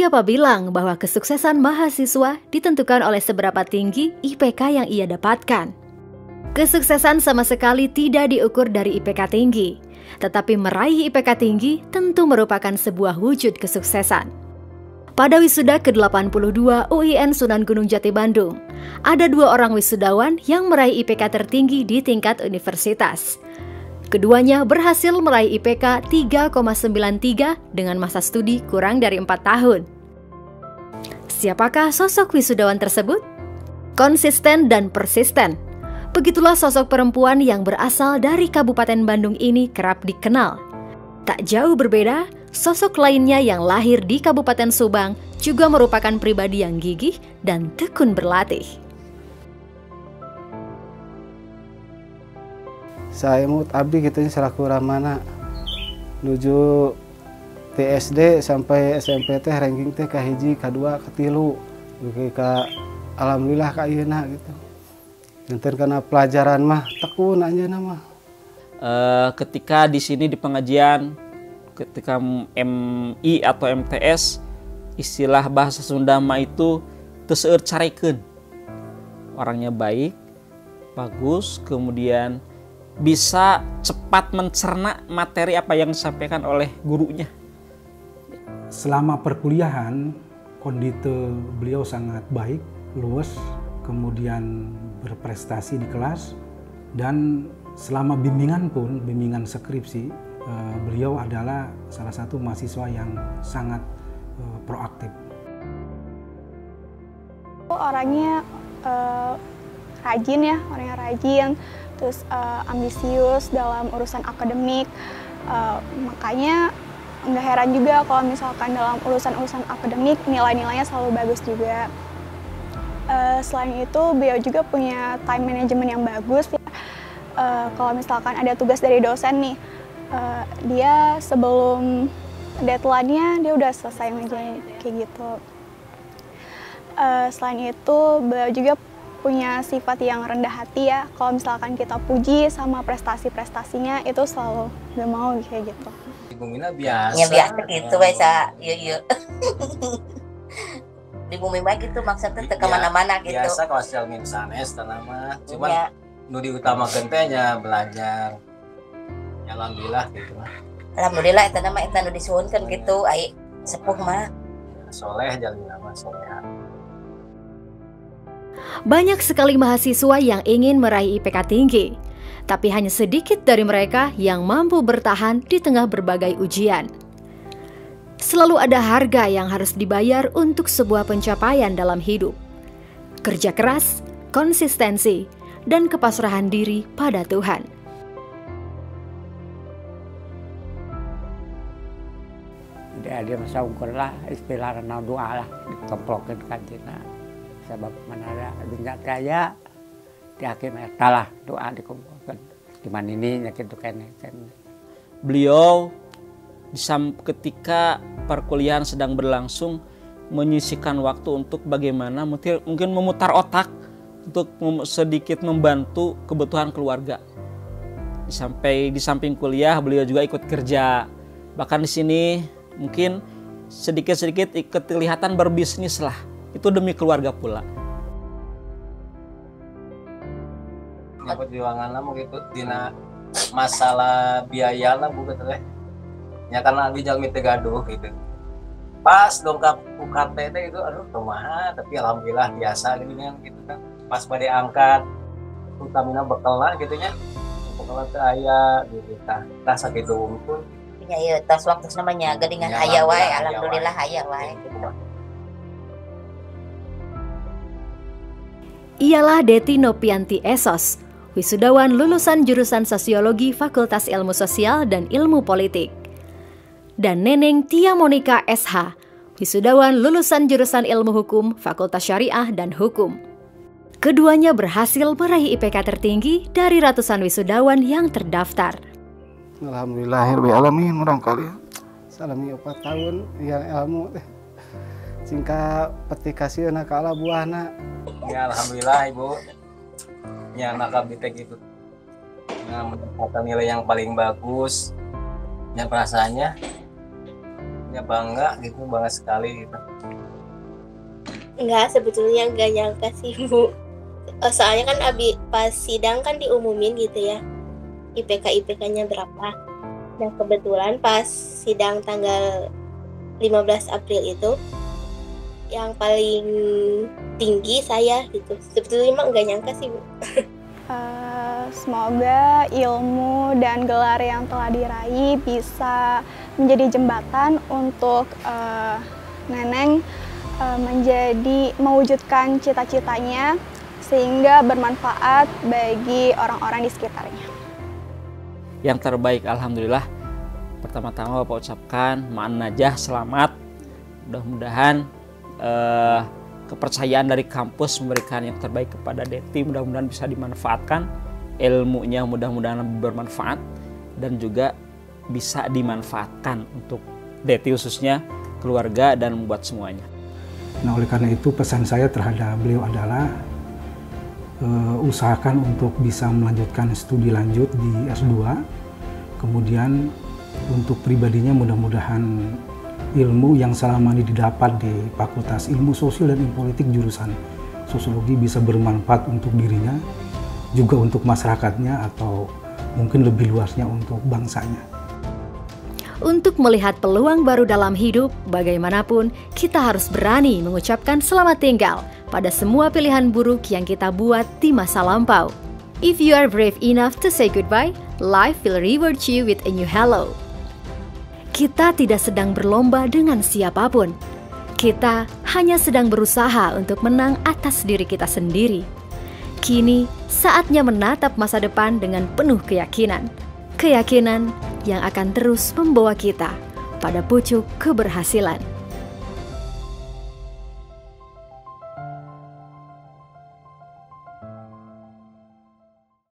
Siapa bilang bahwa kesuksesan mahasiswa ditentukan oleh seberapa tinggi IPK yang ia dapatkan? Kesuksesan sama sekali tidak diukur dari IPK tinggi, tetapi meraih IPK tinggi tentu merupakan sebuah wujud kesuksesan. Pada wisuda ke-82 UIN Sunan Gunung Jati Bandung, ada 2 orang wisudawan yang meraih IPK tertinggi di tingkat universitas. Keduanya berhasil meraih IPK 3,93 dengan masa studi kurang dari 4 tahun. Siapakah sosok wisudawan tersebut? Konsisten dan persisten. Begitulah sosok perempuan yang berasal dari Kabupaten Bandung ini kerap dikenal. Tak jauh berbeda, sosok lainnya yang lahir di Kabupaten Subang juga merupakan pribadi yang gigih dan tekun berlatih. Saya mau abdi gitu selaku ramana nuju TSD sampai SMP teh ranking teh kahiji, kedua, ketilu, alhamdulillah ka ayeuna gitu. Nanti karena pelajaran mah tekun aja nama. Ketika di sini di pengajian, ketika MI atau MTS, istilah bahasa Sunda mah itu teu seueur carikeun. Orangnya baik, bagus, kemudian bisa cepat mencerna materi apa yang disampaikan oleh gurunya. Selama perkuliahan, kondite beliau sangat baik, luwes, kemudian berprestasi di kelas, dan selama bimbingan pun, bimbingan skripsi, beliau adalah salah satu mahasiswa yang sangat proaktif. Orangnya rajin ya, orangnya rajin, terus ambisius dalam urusan akademik, makanya nggak heran juga kalau misalkan dalam urusan-urusan akademik nilai-nilainya selalu bagus juga. Selain itu beliau juga punya time management yang bagus ya. Kalau misalkan ada tugas dari dosen nih, dia sebelum deadline-nya dia udah selesai ngerjain kayak gitu. Selain itu beliau juga punya sifat yang rendah hati ya. Kalau misalkan kita puji sama prestasi-prestasinya itu selalu gak mau kayak gitu. Ibu Mina biasa. Ya biasa gitu biasa, iya. Di bumi baik gitu maksudnya ke mana-mana gitu. Biasa kalau hasil min sanes tanama. Cuman ya, nu diutamakeun teh nya belajar. Ya, alhamdulillah gitu. Alhamdulillah eta mah eta nu disuhunkeun gitu ai sepuh mah. Soleh jalina mah soleh. Banyak sekali mahasiswa yang ingin meraih IPK tinggi, tapi hanya sedikit dari mereka yang mampu bertahan di tengah berbagai ujian. Selalu ada harga yang harus dibayar untuk sebuah pencapaian dalam hidup. Kerja keras, konsistensi, dan kepasrahan diri pada Tuhan. Dia masa ukur lah, istilah renau doa lah, ditemplokin kantina. Sebab mana ada dunia kaya, di akhir lah doa dikumpulkan. Gimana ini gitu kan. Beliau ketika perkuliahan sedang berlangsung menyisihkan waktu untuk bagaimana mungkin memutar otak untuk sedikit membantu kebutuhan keluarga. Sampai di samping kuliah beliau juga ikut kerja. Bahkan di sini mungkin sedikit-sedikit kelihatan berbisnis lah. Itu demi keluarga pula. Perjuangan lah gitu dina masalah biaya lah bukan teh. Ya karena di jalmi teh gaduh gitu. Pas dongkap UKT teh itu aduh kumaha tapi alhamdulillah biasa gitu kan. Pas bade angkat utamina bekal lah gitu nya. Bekal teh aya gitu tah. Tah sakitu unggul. Ya ieu tos waktu namanya geuningan aya wae alhamdulillah aya wae gitu. Ialah Dety Nopianti Esos, wisudawan lulusan jurusan Sosiologi Fakultas Ilmu Sosial dan Ilmu Politik. Dan Neneng Tia Monika SH, wisudawan lulusan jurusan Ilmu Hukum Fakultas Syariah dan Hukum. Keduanya berhasil meraih IPK tertinggi dari ratusan wisudawan yang terdaftar. Alhamdulillahirrahmanirrahim orang kali. Salami 4 tahun yang ilmu teh. Singka petik kasih anak kalah buahna. Ya alhamdulillah Ibu. Ya anak abdi teh gitu. Ya, mendapatkan nilai yang paling bagus. Ya perasaannya ya bangga gitu, bangga sekali gitu. Enggak, sebetulnya enggak nyangka sih Bu. Soalnya kan pas sidang kan diumumin gitu ya, IPK-IPK-nya berapa. Nah kebetulan pas sidang tanggal 15 April itu, yang paling tinggi saya gitu. Sebetulnya emang enggak nyangka sih Bu. Semoga ilmu dan gelar yang telah diraih bisa menjadi jembatan untuk Neneng mewujudkan cita-citanya sehingga bermanfaat bagi orang-orang di sekitarnya. Yang terbaik alhamdulillah. Pertama-tama Bapak ucapkan ma'an najah, selamat. Mudah-mudahan kepercayaan dari kampus memberikan yang terbaik kepada Deti, mudah-mudahan bisa dimanfaatkan, ilmunya mudah-mudahan bermanfaat dan juga bisa dimanfaatkan untuk Deti khususnya, keluarga dan membuat semuanya. Nah, oleh karena itu pesan saya terhadap beliau adalah usahakan untuk bisa melanjutkan studi lanjut di S2, kemudian untuk pribadinya mudah-mudahan ilmu yang selama ini didapat di Fakultas Ilmu Sosial dan Politik jurusan Sosiologi bisa bermanfaat untuk dirinya, juga untuk masyarakatnya atau mungkin lebih luasnya untuk bangsanya. Untuk melihat peluang baru dalam hidup, bagaimanapun kita harus berani mengucapkan selamat tinggal pada semua pilihan buruk yang kita buat di masa lampau. If you are brave enough to say goodbye, life will reward you with a new hello. Kita tidak sedang berlomba dengan siapapun. Kita hanya sedang berusaha untuk menang atas diri kita sendiri. Kini, saatnya menatap masa depan dengan penuh keyakinan. Keyakinan yang akan terus membawa kita pada pucuk keberhasilan.